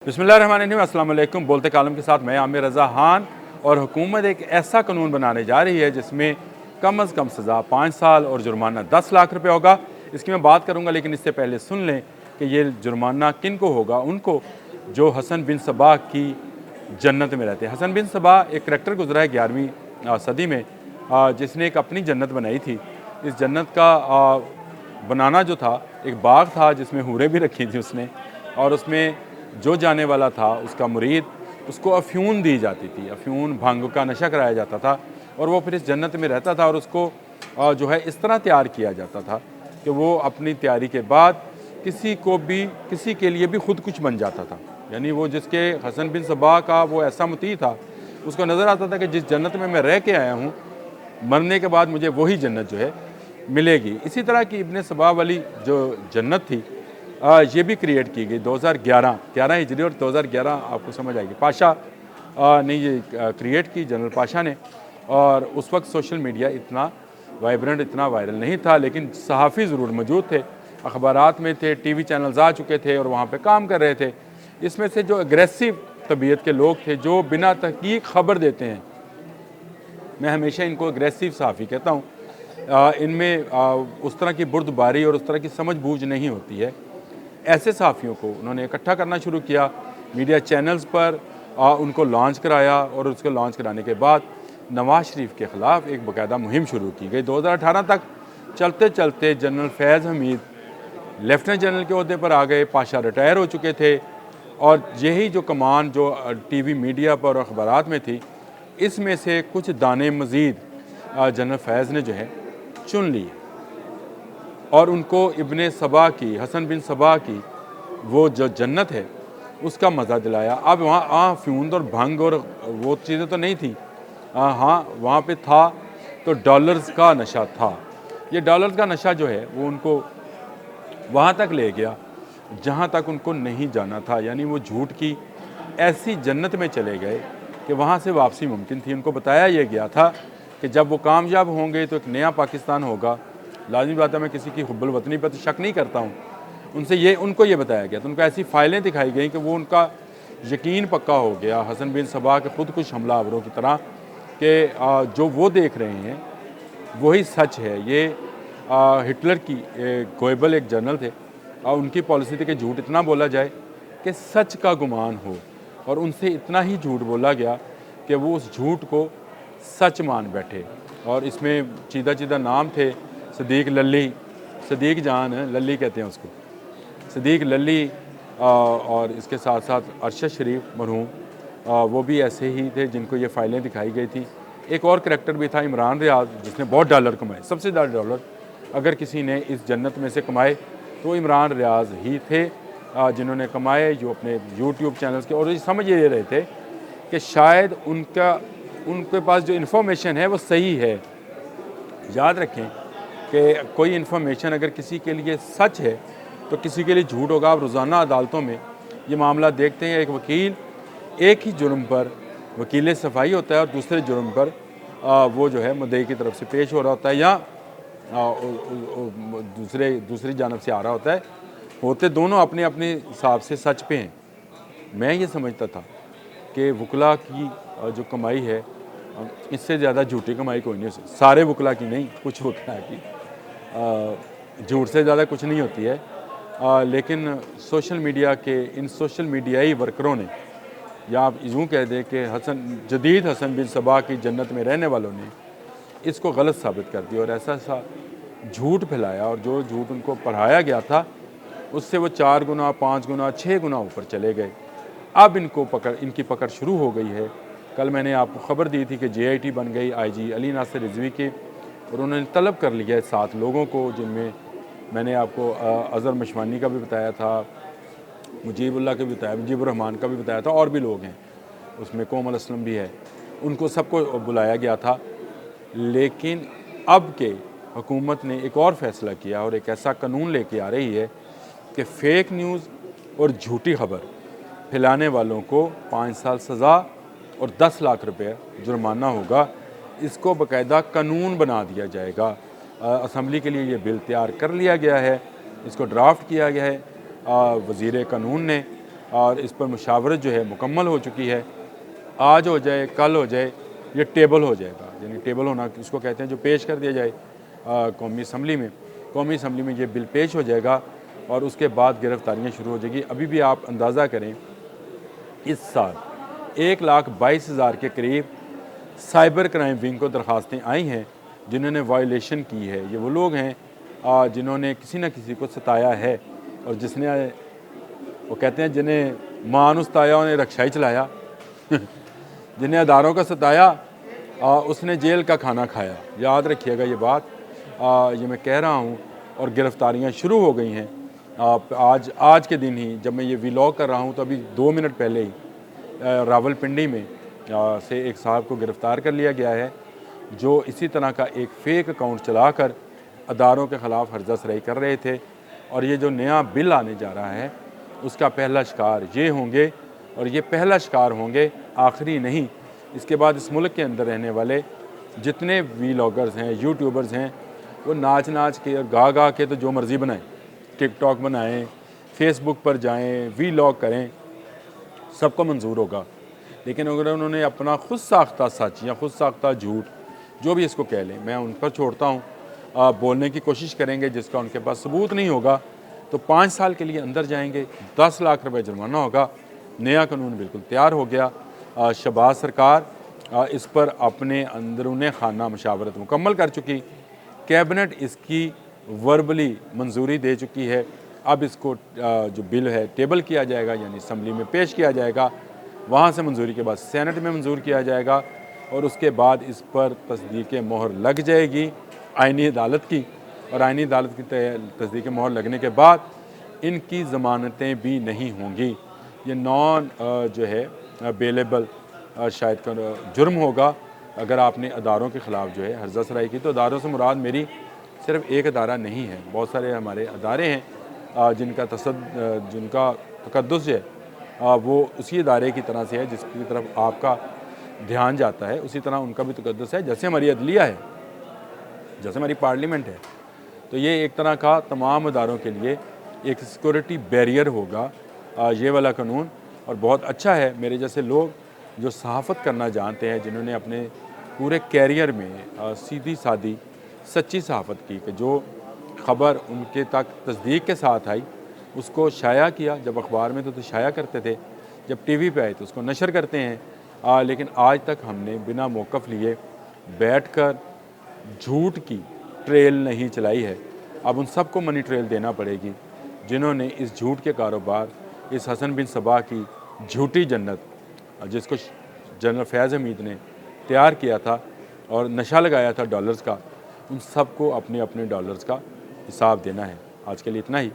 बिस्मिल्लाहिर्रहमानिर्रहीम, अस्सलाम वालेकुम। बोलते कालम के साथ मैं आमिर रज़ा खान। और हुकूमत एक ऐसा कानून बनाने जा रही है जिसमें कम अज़ कम सज़ा 5 साल और जुर्माना 10 लाख रुपये होगा। इसकी मैं बात करूँगा, लेकिन इससे पहले सुन लें कि ये जुर्माना किन को होगा। उनको जो हसन बिन सबा की जन्नत में रहते हैं। हसन बिन सबा एक करैक्टर गुजरा है 11वीं सदी में, जिसने एक अपनी जन्नत बनाई थी। इस जन्नत का बनाना जो था, एक बाग था जिसमें हूरें भी रखी थी उसने, और उसमें जो जाने वाला था उसका मुरीद, उसको अफ्यून दी जाती थी। अफ्यून भांग का नशा कराया जाता था और वो फिर इस जन्नत में रहता था। और उसको जो है इस तरह तैयार किया जाता था कि वो अपनी तैयारी के बाद किसी के लिए भी खुद कुछ बन जाता था। यानी वो जिसके हसन बिन सबा का वो ऐसा मुती था, उसको नज़र आता था कि जिस जन्नत में मैं रह के आया हूँ, मरने के बाद मुझे वही जन्नत जो है मिलेगी। इसी तरह की इब्ने सबा वाली जो जन्नत थी, ये भी क्रिएट की गई 2011 हिजरी और 2011 आपको समझ आएगी। पाशा ने ये क्रिएट की, जनरल पाशा ने। और उस वक्त सोशल मीडिया इतना वाइब्रेंट, इतना वायरल नहीं था, लेकिन सहाफ़ी ज़रूर मौजूद थे, अखबारात में थे, टीवी चैनल्स आ चुके थे और वहाँ पे काम कर रहे थे। इसमें से जो एग्रेसिव तबीयत के लोग थे, जो बिना तहकीक ख़बर देते हैं, मैं हमेशा इनको एग्रेसिव सहाफ़ी कहता हूँ। इनमें उस तरह की बुर्दबारी और उस तरह की समझ बूझ नहीं होती है। ऐसे सहाफ़ियों को उन्होंने इकट्ठा करना शुरू किया, मीडिया चैनल्स पर उनको लॉन्च कराया। और उसको लॉन्च कराने के बाद नवाज़ शरीफ के ख़िलाफ़ एक बाकायदा मुहिम शुरू की गई। 2018 तक चलते चलते जनरल फैज़ हमीद लेफ्टिनेंट जनरल के ओहदे पर आ गए, पाशा रिटायर हो चुके थे। और यही जो कमान जो टीवी मीडिया पर और अखबारात में थी, इसमें से कुछ दाने मज़ीद जनरल फैज़ ने जो है चुन लिए और उनको इब्ने सबा की, हसन बिन सबा की वो जो जन्नत है उसका मज़ा दिलाया। अब वहाँ फ्यूंद और भंग और वो चीज़ें तो नहीं थी। हाँ, वहाँ पे था तो डॉलर्स का नशा था। ये डॉलर्स का नशा जो है वो उनको वहाँ तक ले गया जहाँ तक उनको नहीं जाना था। यानी वो झूठ की ऐसी जन्नत में चले गए कि वहाँ से वापसी मुमकिन थी। उनको बताया ये गया था कि जब वो कामयाब होंगे तो एक नया पाकिस्तान होगा। लाज़मी बात है, मैं किसी की हुब्बुल वतनी पर तो शक नहीं करता हूँ। उनको ये बताया गया, तो उनको ऐसी फ़ाइलें दिखाई गई कि वो उनका यकीन पक्का हो गया, हसन बिन सबा के खुद कुछ हमलावरों की तरह, कि जो वो देख रहे हैं वही सच है। ये हिटलर की गोएबल एक जनरल थे, और उनकी पॉलिसी थी कि झूठ इतना बोला जाए कि सच का गुमान हो। और उनसे इतना ही झूठ बोला गया कि वो उस झूठ को सच मान बैठे। और इसमें चीदा नाम थे, सदीक लल्ली, सदीक जान लल्ली कहते हैं उसको, सदीक लल्ली। और इसके साथ साथ अरशद शरीफ मरहूम, वो भी ऐसे ही थे जिनको ये फ़ाइलें दिखाई गई थी। एक और करैक्टर भी था, इमरान रियाज, जिसने बहुत डॉलर कमाए। सबसे ज़्यादा डॉलर अगर किसी ने इस जन्नत में से कमाए तो इमरान रियाज ही थे, जिन्होंने कमाए, जो अपने यूट्यूब चैनल्स के। और ये समझ ये रहे थे कि शायद उनके पास जो इन्फॉर्मेशन है वो सही है। याद रखें कि कोई इन्फॉर्मेशन अगर किसी के लिए सच है तो किसी के लिए झूठ होगा। आप रोज़ाना अदालतों में ये मामला देखते हैं, एक वकील एक ही जुर्म पर वकील सफाई होता है और दूसरे जुर्म पर वो जो है मुद्दई की तरफ से पेश हो रहा होता है, या दूसरी जानब से आ रहा होता है। होते दोनों अपने अपने हिसाब से सच पे हैं। मैं ये समझता था कि वकला की जो कमाई है, इससे ज़्यादा झूठी कमाई कोई नहीं हो सकती। सारे वकला की नहीं, कुछ वकला की झूठ से ज़्यादा कुछ नहीं होती है। लेकिन सोशल मीडिया के इन सोशल मीडियाई वर्करों ने, या आप यूँ कह दें कि जदीद हसन बिन सबा की जन्नत में रहने वालों ने इसको गलत साबित कर दिया और ऐसा झूठ फैलाया। और जो झूठ उनको पढ़ाया गया था उससे वो 4 गुना, 5 गुना, 6 गुना ऊपर चले गए। अब इनकी पकड़ शुरू हो गई है। कल मैंने आपको ख़बर दी थी कि JIT बन गई IG अली नासिर रिजवी की, और उन्होंने तलब कर लिया है 7 लोगों को, जिनमें मैंने आपको अज़हर मशवानी का भी बताया था, मुजीबुल्लाह का भी बताया, मुजीबुर रहमान का भी बताया था, और भी लोग हैं उसमें, कोमल असलम भी है। उनको सबको बुलाया गया था। लेकिन अब के हुकूमत ने एक और फ़ैसला किया और एक ऐसा कानून लेके आ रही है कि फ़ेक न्यूज़ और झूठी ख़बर फैलाने वालों को 5 साल सज़ा और 10 लाख रुपये जुर्माना होगा। इसको बाकायदा कानून बना दिया जाएगा। असम्बली के लिए ये बिल तैयार कर लिया गया है, इसको ड्राफ्ट किया गया है वज़ीर कानून ने, और इस पर मुशावरत जो है मुकम्मल हो चुकी है। आज हो जाए कल हो जाए ये टेबल हो जाएगा, यानी टेबल होना इसको कहते हैं जो पेश कर दिया जाए कौमी असम्बली में। कौमी असम्बली में ये बिल पेश हो जाएगा और उसके बाद गिरफ्तारियाँ शुरू हो जाएगी। अभी भी आप अंदाज़ा करें इस साल 1,22,000 के करीब साइबर क्राइम विंग को दरख्वास्तें आई हैं जिन्होंने वायलेशन की है। ये वो लोग हैं जिन्होंने किसी न किसी को सताया है और जिसने वो कहते हैं जिन्हें मानुस सताया उन्हें रक्षा ही चलाया जिन्हें अदारों का सताया उसने जेल का खाना खाया। याद रखिएगा ये बात, ये मैं कह रहा हूँ। और गिरफ्तारियाँ शुरू हो गई हैं। आज के दिन ही जब मैं ये व्लॉग कर रहा हूँ तो अभी 2 मिनट पहले ही रावलपिंडी में से एक साहब को गिरफ़्तार कर लिया गया है जो इसी तरह का एक फ़ेक अकाउंट चलाकर अदारों के ख़िलाफ़ हर्जा सराई कर रहे थे। और ये जो नया बिल आने जा रहा है उसका पहला शिकार ये होंगे और ये पहला शिकार होंगे, आखिरी नहीं। इसके बाद इस मुल्क के अंदर रहने वाले जितने व्लॉगर्स हैं, यूट्यूबर्स हैं, वो नाच नाच के और गा गा के तो जो मर्ज़ी बनाएं, टिकटॉक बनाएं, फेसबुक पर जाएं, व्लॉग करें, सबको मंजूर होगा। लेकिन अगर उन्होंने अपना खुद साख्ता सच या खुद साख्ता झूठ जो भी इसको कह लें, मैं उन पर छोड़ता हूँ, बोलने की कोशिश करेंगे, जिसका उनके पास सबूत नहीं होगा तो 5 साल के लिए अंदर जाएंगे, 10 लाख रुपए जुर्माना होगा। नया कानून बिल्कुल तैयार हो गया। शहबाज सरकार इस पर अपने अंदरूने खाना मशावरत मुकम्मल कर चुकी, कैबिनेट इसकी वर्बली मंजूरी दे चुकी है। अब इसको जो बिल है टेबल किया जाएगा, यानी असम्बली में पेश किया जाएगा, वहाँ से मंजूरी के बाद सेनेट में मंजूर किया जाएगा और उसके बाद इस पर तस्दीक मोहर लग जाएगी आइनी अदालत की। और आइनी अदालत की तस्दीक मोहर लगने के बाद इनकी ज़मानतें भी नहीं होंगी। ये नॉन जो है बेलेबल शायद का जुर्म होगा अगर आपने अदारों के ख़िलाफ़ जो है हर्जा सराई की। तो अदारों से मुराद मेरी सिर्फ एक अदारा नहीं है, बहुत सारे हमारे अदारे हैं जिनका तकद्दुस है वो उसी अदारे की तरह से है जिसकी तरफ आपका ध्यान जाता है, उसी तरह उनका भी तकद्दुस है। जैसे हमारी अदलिया है, जैसे हमारी पार्लियामेंट है, तो ये एक तरह का तमाम अदारों के लिए एक सिक्योरिटी बैरियर होगा ये वाला कानून। और बहुत अच्छा है मेरे जैसे लोग जो सहाफ़त करना जानते हैं, जिन्होंने अपने पूरे कैरियर में सीधी सादी सच्ची सहाफ़त की कि जो ख़बर उनके तक तस्दीक के साथ आई उसको शाया किया। जब अखबार में तो शाया करते थे, जब टीवी पे आए तो उसको नशर करते हैं। लेकिन आज तक हमने बिना मौक़िफ़ लिए बैठकर झूठ की ट्रेल नहीं चलाई है। अब उन सबको मनी ट्रेल देना पड़ेगी जिन्होंने इस झूठ के कारोबार, इस हसन बिन सबा की झूठी जन्नत जिसको जनरल फैज़ हमीद ने तैयार किया था और नशा लगाया था डॉलर्स का, उन सबको अपने अपने डॉलर्स का हिसाब देना है। आज के लिए इतना ही।